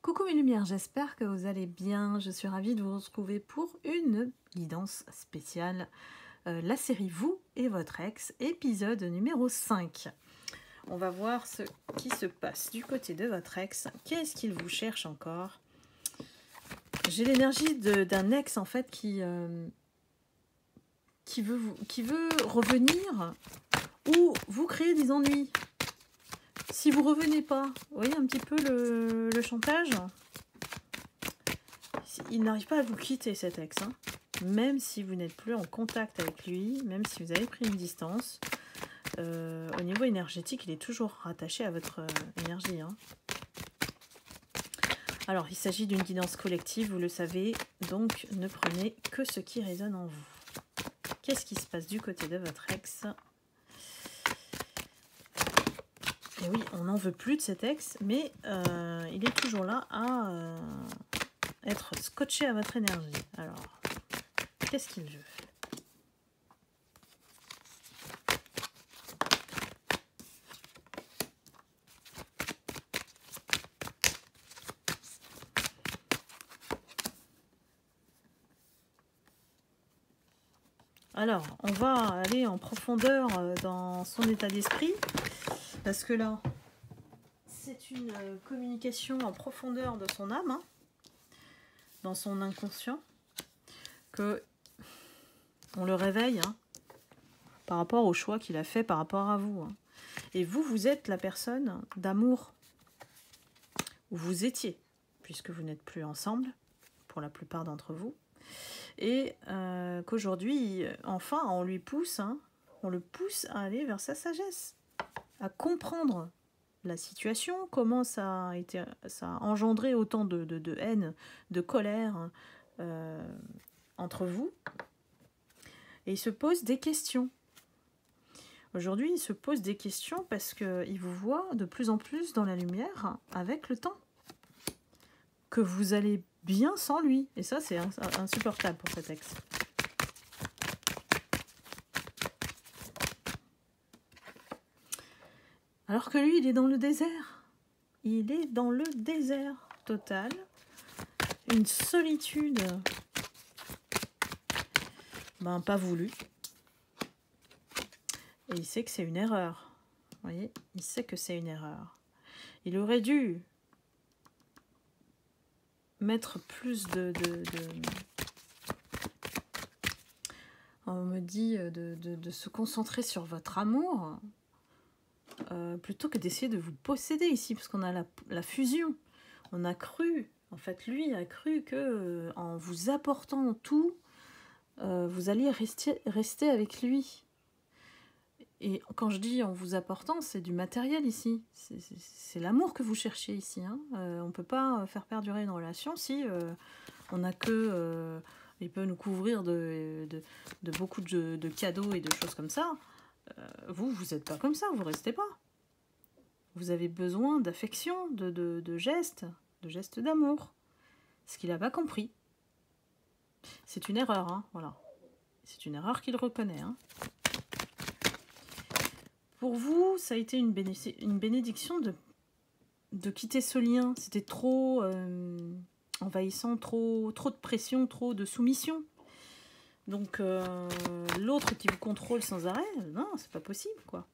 Coucou mes lumières, j'espère que vous allez bien. Je suis ravie de vous retrouver pour une guidance spéciale. La série Vous et votre ex, épisode numéro 5. On va voir ce qui se passe du côté de votre ex. Qu'est-ce qu'il vous cherche encore? J'ai l'énergie d'un ex en fait qui veut revenir ou vous créer des ennuis. Si vous revenez pas, vous voyez un petit peu le chantage. Il n'arrive pas à vous quitter cet ex, hein. Même si vous n'êtes plus en contact avec lui, même si vous avez pris une distance, au niveau énergétique, il est toujours rattaché à votre énergie, hein. Alors, il s'agit d'une guidance collective, vous le savez, donc ne prenez que ce qui résonne en vous. Qu'est-ce qui se passe du côté de votre ex? Et oui, on n'en veut plus de cet ex, mais il est toujours là à être scotché à votre énergie. Alors, qu'est-ce qu'il veut? Alors, on va aller en profondeur dans son état d'esprit, parce que là, c'est une communication en profondeur de son âme, hein, dans son inconscient, que on le réveille, hein, par rapport au choix qu'il a fait par rapport à vous, hein. Et vous, vous êtes la personne d'amour, où vous étiez, puisque vous n'êtes plus ensemble, pour la plupart d'entre vous. Et qu'aujourd'hui, enfin, on lui pousse, hein, on le pousse à aller vers sa sagesse, à comprendre la situation, comment ça a engendré autant de haine, de colère entre vous. Et il se pose des questions. Aujourd'hui, il se pose des questions parce qu'il vous voit de plus en plus dans la lumière avec le temps. Que vous allez bien sans lui. Et ça, c'est insupportable pour cet ex. Alors que lui, il est dans le désert. Il est dans le désert total. Une solitude pas voulue. Et il sait que c'est une erreur. Vous voyez, il sait que c'est une erreur. Il aurait dû mettre plus on me dit de se concentrer sur votre amour plutôt que d'essayer de vous posséder ici, parce qu'on a la fusion. On a cru, en fait, lui a cru que en vous apportant tout, vous alliez rester avec lui. Et quand je dis en vous apportant, c'est du matériel ici. C'est l'amour que vous cherchez ici, hein. On ne peut pas faire perdurer une relation si on n'a que... il peut nous couvrir de beaucoup de cadeaux et de choses comme ça. Vous n'êtes pas comme ça, vous ne restez pas. Vous avez besoin d'affection, de gestes d'amour. Ce qu'il n'a pas compris. C'est une erreur, hein, voilà. C'est une erreur qu'il reconnaît, hein. Pour vous, ça a été une bénédiction de quitter ce lien. C'était trop envahissant, trop de pression, trop de soumission. Donc, l'autre qui vous contrôle sans arrêt, non, c'est pas possible, quoi.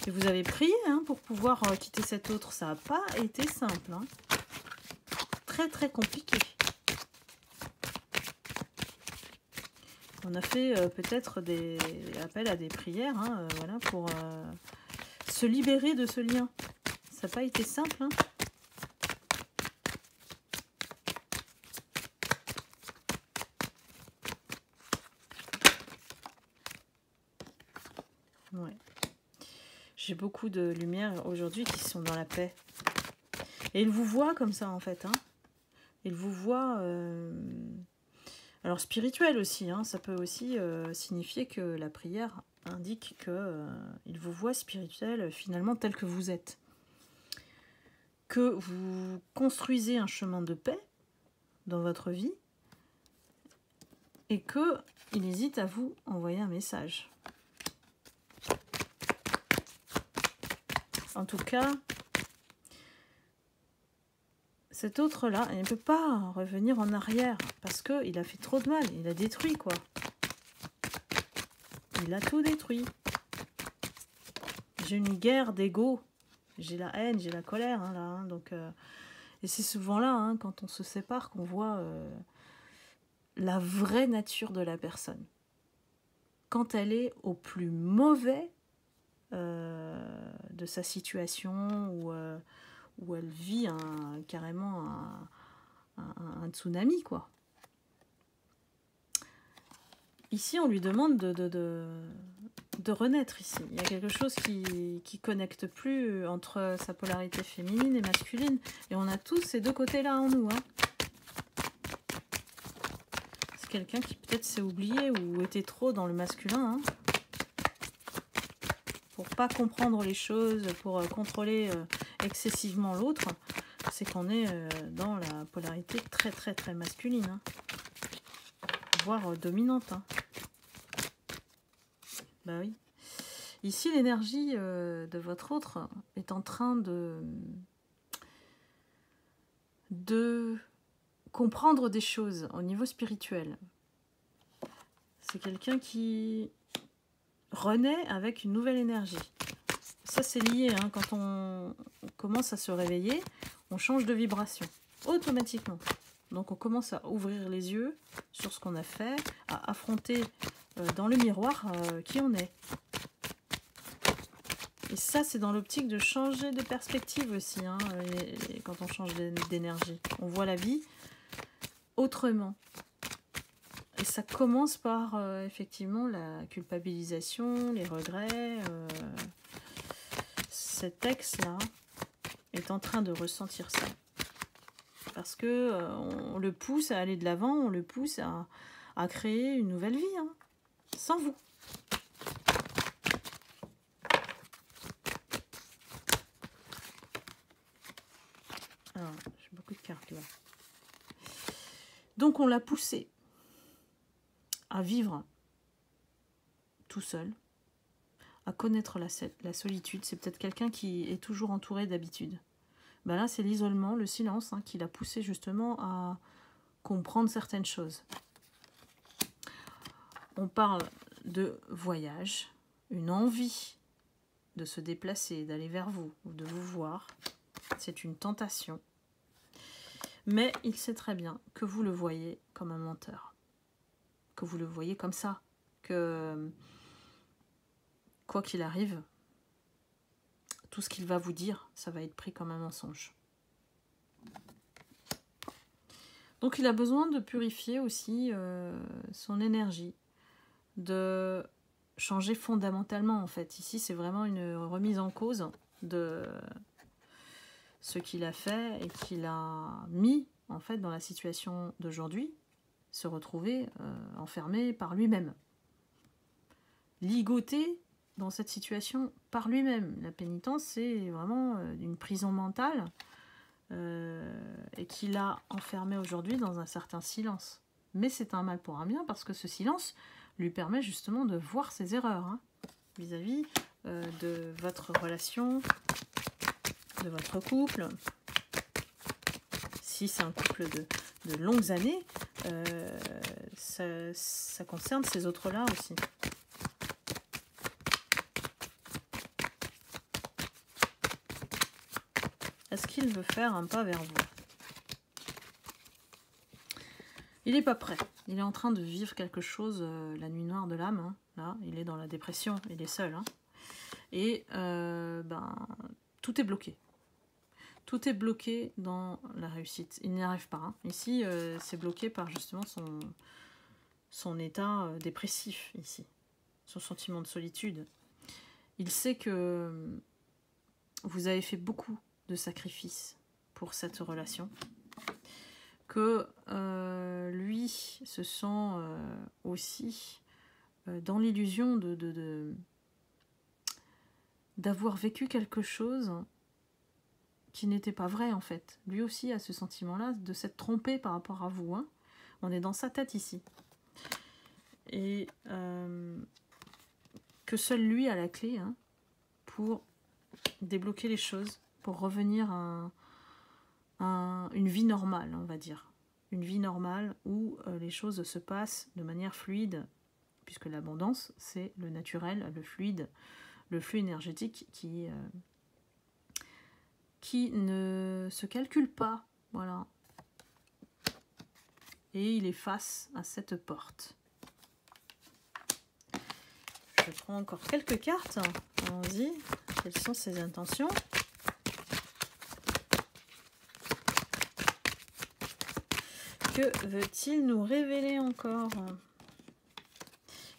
Et vous avez prié, hein, pour pouvoir quitter cet autre. Ça n'a pas été simple, hein. Très, très compliqué. On a fait peut-être des appels à des prières, hein, voilà, pour se libérer de ce lien. Ça n'a pas été simple, hein. Ouais. J'ai beaucoup de lumière aujourd'hui qui sont dans la paix. Et il vous voit comme ça, en fait, hein. Il vous voit... Alors spirituel aussi, hein, ça peut aussi signifier que la prière indique qu'il vous voit spirituel finalement tel que vous êtes. Que vous construisez un chemin de paix dans votre vie et qu'il hésite à vous envoyer un message. En tout cas, cet autre-là, il ne peut pas revenir en arrière parce qu'il a fait trop de mal, il a détruit quoi. Il a tout détruit. J'ai une guerre d'ego, j'ai la haine, j'ai la colère, hein, là, hein, donc, et c'est souvent là, hein, quand on se sépare, qu'on voit la vraie nature de la personne. Quand elle est au plus mauvais de sa situation, où elle vit carrément un tsunami, quoi. Ici, on lui demande de renaître ici. Il y a quelque chose qui connecte plus entre sa polarité féminine et masculine. Et on a tous ces deux côtés-là en nous. Hein. C'est quelqu'un qui peut-être s'est oublié ou était trop dans le masculin. Hein. Pour pas comprendre les choses, pour contrôler excessivement l'autre, c'est qu'on est dans la polarité très très très masculine. Hein. Voire dominante. Hein. Bah oui. Ici, l'énergie de votre autre est en train de comprendre des choses au niveau spirituel. C'est quelqu'un qui renaît avec une nouvelle énergie. Ça, c'est lié. Hein, quand on commence à se réveiller, on change de vibration automatiquement. Donc, on commence à ouvrir les yeux sur ce qu'on a fait, à affronter dans le miroir qui on est. Et ça, c'est dans l'optique de changer de perspective aussi, hein, et quand on change d'énergie. On voit la vie autrement. Et ça commence par, effectivement, la culpabilisation, les regrets. Cet ex-là est en train de ressentir ça. Parce que on le pousse à aller de l'avant, on le pousse à créer une nouvelle vie, hein, sans vous. Alors, j'ai beaucoup de cartes là. Donc on l'a poussé à vivre tout seul, à connaître la solitude. C'est peut-être quelqu'un qui est toujours entouré d'habitude. Ben là, c'est l'isolement, le silence, hein, qui l'a poussé justement à comprendre certaines choses. On parle de voyage, une envie de se déplacer, d'aller vers vous, ou de vous voir. C'est une tentation. Mais il sait très bien que vous le voyez comme un menteur. Que vous le voyez comme ça. Que, quoi qu'il arrive, tout ce qu'il va vous dire, ça va être pris comme un mensonge. Donc il a besoin de purifier aussi son énergie, de changer fondamentalement en fait. Ici c'est vraiment une remise en cause de ce qu'il a fait et qu'il a mis en fait dans la situation d'aujourd'hui, se retrouver enfermé par lui-même. Ligoté dans cette situation par lui-même. La pénitence, c'est vraiment une prison mentale et qui l'a enfermé aujourd'hui dans un certain silence. Mais c'est un mal pour un bien parce que ce silence lui permet justement de voir ses erreurs hein, vis-à-vis de votre relation, de votre couple. Si c'est un couple de longues années, ça concerne ces autres-là aussi. Est-ce qu'il veut faire un pas vers vous? Il n'est pas prêt. Il est en train de vivre quelque chose, la nuit noire de l'âme. Hein. Là, il est dans la dépression, il est seul. Hein. Et tout est bloqué. Tout est bloqué dans la réussite. Il n'y arrive pas. Hein. Ici, c'est bloqué par justement son état dépressif, ici. Son sentiment de solitude. Il sait que vous avez fait beaucoup de sacrifices pour cette relation. Que lui se sent aussi dans l'illusion d'avoir vécu quelque chose qui n'était pas vrai en fait. Lui aussi a ce sentiment-là de s'être trompé par rapport à vous. Hein. On est dans sa tête ici. Et que seul lui a la clé hein, pour débloquer les choses, pour revenir à une vie normale, on va dire. Une vie normale où les choses se passent de manière fluide, puisque l'abondance, c'est le naturel, le fluide, le flux énergétique qui ne se calcule pas. Voilà. Et il est face à cette porte. Je prends encore quelques cartes. Allons-y. Quelles sont ses intentions? Que veut-il nous révéler encore?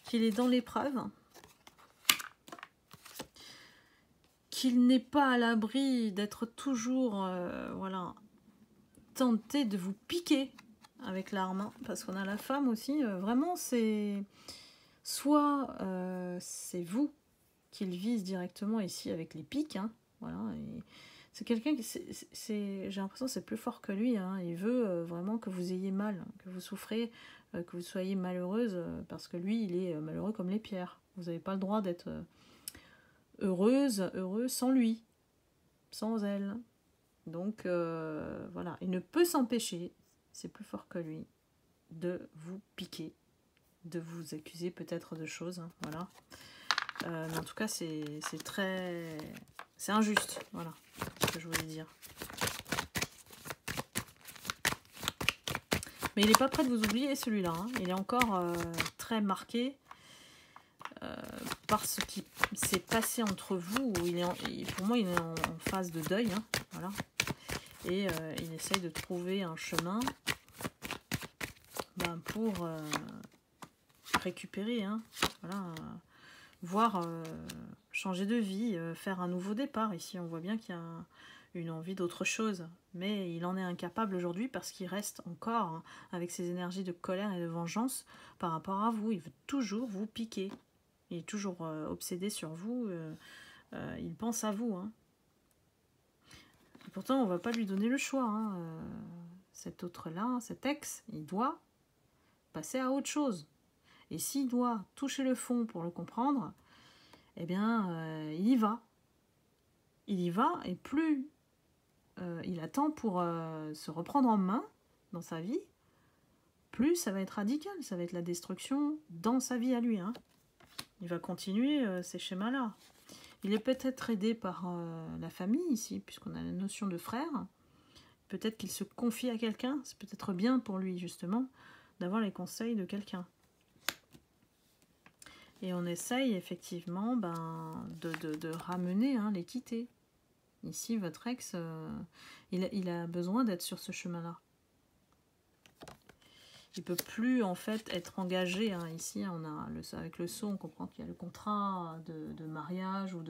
Qu'il est dans l'épreuve. Qu'il n'est pas à l'abri d'être toujours voilà, tenté de vous piquer avec l'arme. Parce qu'on a la femme aussi. Vraiment, c'est... Soit c'est vous qu'il vise directement ici avec les pics. Hein, voilà, et c'est quelqu'un qui... j'ai l'impression que c'est plus fort que lui. Hein, il veut vraiment que vous ayez mal, que vous souffrez, que vous soyez malheureuse. Parce que lui, il est malheureux comme les pierres. Vous n'avez pas le droit d'être heureux sans lui, sans elle. Donc voilà, il ne peut s'empêcher, c'est plus fort que lui, de vous piquer, de vous accuser peut-être de choses. Hein, voilà. Mais en tout cas, c'est très... C'est injuste, voilà, ce que je voulais dire. Mais il n'est pas prêt de vous oublier, celui-là. Hein. Il est encore très marqué par ce qui s'est passé entre vous. Où il est pour moi, il est en phase de deuil. Hein, voilà. Et il essaye de trouver un chemin pour récupérer, hein, voilà, voire changer de vie, faire un nouveau départ. Ici, on voit bien qu'il y a une envie d'autre chose, mais il en est incapable aujourd'hui parce qu'il reste encore hein, avec ses énergies de colère et de vengeance par rapport à vous. Il veut toujours vous piquer. Il est toujours obsédé sur vous. Il pense à vous. Hein. Et pourtant, on ne va pas lui donner le choix. Hein. Cet autre-là, cet ex, il doit passer à autre chose. Et s'il doit toucher le fond pour le comprendre, eh bien, il y va. Il y va, et plus il attend pour se reprendre en main dans sa vie, plus ça va être radical, ça va être la destruction dans sa vie à lui. Hein. Il va continuer ces schémas-là. Il est peut-être aidé par la famille ici, puisqu'on a la notion de frère. Peut-être qu'il se confie à quelqu'un. C'est peut-être bien pour lui, justement, d'avoir les conseils de quelqu'un. Et on essaye, effectivement, de ramener hein, l'équité. Ici, votre ex, il a besoin d'être sur ce chemin-là. Il ne peut plus, en fait, être engagé. Hein. Ici, on a avec le sceau, on comprend qu'il y a le contrat de mariage ou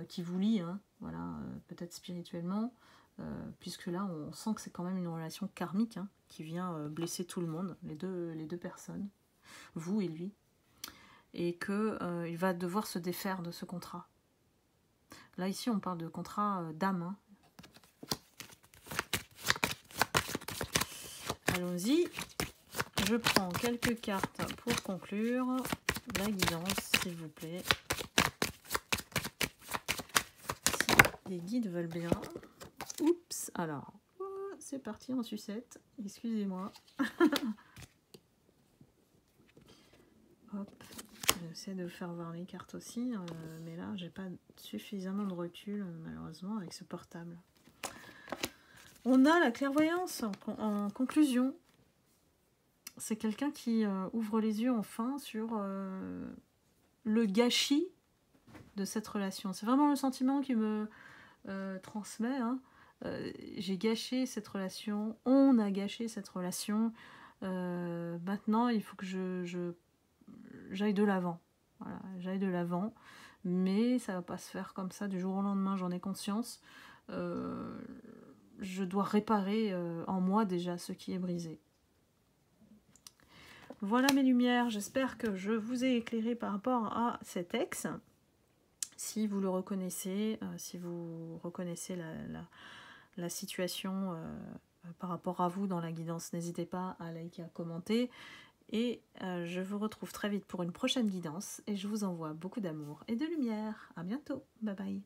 qui vous lie, hein, voilà, peut-être spirituellement, puisque là, on sent que c'est quand même une relation karmique hein, qui vient blesser tout le monde, les deux personnes, vous et lui, et qu'il va devoir se défaire de ce contrat. Là, ici, on parle de contrat d'âme. Hein. Allons-y. Je prends quelques cartes pour conclure. La guidance, s'il vous plaît. Si les guides veulent bien. Oups, alors, c'est parti en sucette. Excusez-moi. Hop. J'essaie de faire voir les cartes aussi, mais là, j'ai pas suffisamment de recul, malheureusement, avec ce portable. On a la clairvoyance en conclusion. C'est quelqu'un qui ouvre les yeux enfin sur le gâchis de cette relation. C'est vraiment le sentiment qui me transmet. Hein. J'ai gâché cette relation, on a gâché cette relation. Maintenant, il faut que j'aille de l'avant. Voilà, j'aille de l'avant, mais ça ne va pas se faire comme ça du jour au lendemain, j'en ai conscience. Je dois réparer en moi déjà ce qui est brisé. Voilà mes lumières, j'espère que je vous ai éclairé par rapport à cet ex. Si vous le reconnaissez, si vous reconnaissez la situation par rapport à vous dans la guidance, n'hésitez pas à liker, à commenter. Et je vous retrouve très vite pour une prochaine guidance. Et je vous envoie beaucoup d'amour et de lumière. À bientôt. Bye bye.